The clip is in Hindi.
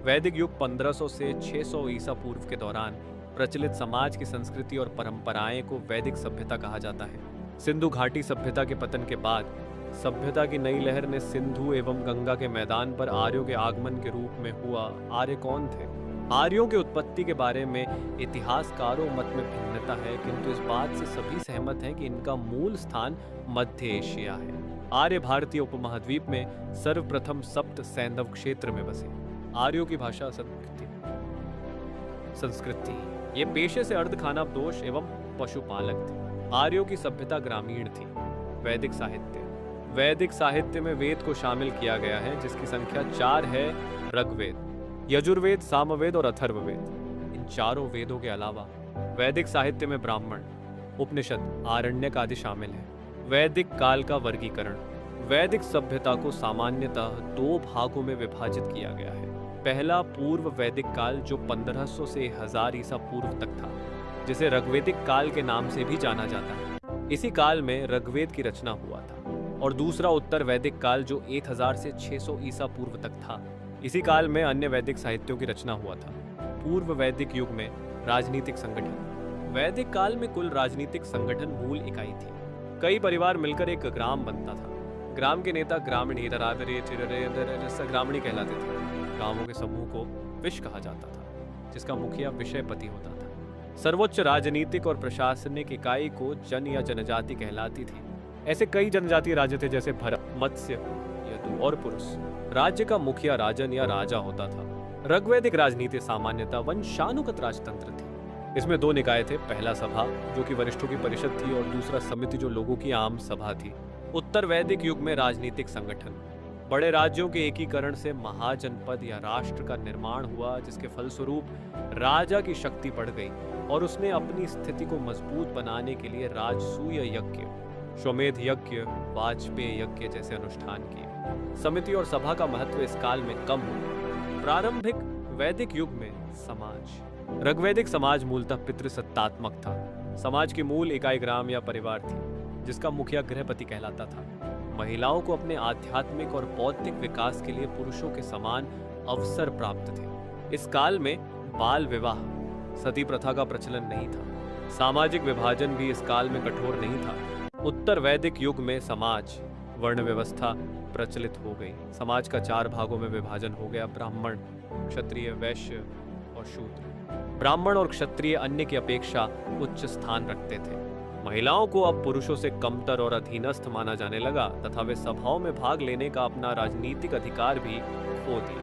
वैदिक युग 1500 से 600 ईसा पूर्व के दौरान प्रचलित समाज की संस्कृति और परंपराएं को वैदिक सभ्यता कहा जाता है। सिंधु घाटी सभ्यता के पतन के बाद सभ्यता की नई लहर ने सिंधु एवं गंगा के मैदान पर आर्यों के आगमन के रूप में हुआ। आर्य कौन थे? आर्यों की उत्पत्ति के बारे में इतिहासकारों मत में भिन्नता है, किंतु इस बात से सभी सहमत हैं कि इनका मूल स्थान मध्य एशिया है। आर्य भारतीय उपमहाद्वीप में सर्वप्रथम सप्त सैंधव क्षेत्र में बसे। आर्यों की भाषा संस्कृति ये पेशे से अर्धखानाबदोश एवं पशुपालक थे। आर्यों की सभ्यता ग्रामीण थी। वैदिक साहित्य में वेद को शामिल किया गया है, जिसकी संख्या 4 है। ऋग्वेद, यजुर्वेद, सामवेद और अथर्ववेद। इन चारों वेदों के अलावा वैदिक साहित्य में ब्राह्मण, उपनिषद, आरण्यक आदि शामिल है। वैदिक काल का वर्गीकरण। वैदिक सभ्यता को सामान्यतः 2 भागों में विभाजित किया गया है। पहला पूर्व वैदिक काल जो 1500 से 1000 ईसा पूर्व तक था, जिसे ऋग्वैदिक काल के नाम से भी जाना जाता है। इसी काल में ऋग्वेद की रचना हुआ था। और दूसरा उत्तर वैदिक काल जो 1000 से 600 ईसा पूर्व तक था। इसी काल में अन्य वैदिक साहित्यों की रचना हुआ था। पूर्व वैदिक युग में राजनीतिक संगठन। वैदिक काल में कुल राजनीतिक संगठन मूल इकाई थी। कई परिवार मिलकर एक ग्राम बनता था। ग्राम के नेता ग्रामीणी कहलाते थे। गांवों के समूह को विश कहा जाता था, जिसका मुखिया विषयपति होता था। सर्वोच्च राजनीतिक और प्रशासनिक इकाई को जन या जनजाति कहलाती थी। ऐसे कई जनजातीय राज्य थे, जैसे भरत, मत्स्य, यदु और पुरुष। राज्य का मुखिया राजन या राजा होता था। ऋग्वैदिक राजनीति सामान्यतः वंशानुगत राजतंत्र थी। इसमें 2 निकाय थे। पहला सभा, जो कि वरिष्ठों की परिषद थी, और दूसरा समिति, जो लोगों की आम सभा थी। उत्तर वैदिक युग में राजनीतिक संगठन। बड़े राज्यों के एकीकरण से महाजनपद या राष्ट्र का निर्माण हुआ, जिसके फलस्वरूप राजा की शक्ति बढ़ गई और उसने अपनी स्थिति को मजबूत बनाने के लिए राजसूय यज्ञ, श्वमेध यज्ञ, वाजपेय यज्ञ जैसे अनुष्ठान किए। समिति और सभा का महत्व इस काल में कम हुआ। प्रारंभिक वैदिक युग में समाज। ऋग्वैदिक समाज मूलतः पितृसत्तात्मक था। समाज की मूल इकाई ग्राम या परिवार थी, जिसका मुखिया गृहपति कहलाता था। महिलाओं को अपने आध्यात्मिक और बौद्धिक विकास के लिए पुरुषों के समान अवसर प्राप्त थे। इस काल में बाल विवाह, सती प्रथा का प्रचलन नहीं था। सामाजिक विभाजन भी इस काल में कठोर नहीं था। उत्तर वैदिक युग में समाज वर्ण व्यवस्था प्रचलित हो गई। समाज का 4 भागों में विभाजन हो गया। ब्राह्मण, क्षत्रिय, वैश्य और शूद्र। ब्राह्मण और क्षत्रिय अन्य की अपेक्षा उच्च स्थान रखते थे। महिलाओं को अब पुरुषों से कमतर और अधीनस्थ माना जाने लगा तथा वे सभाओं में भाग लेने का अपना राजनीतिक अधिकार भी खो दिए।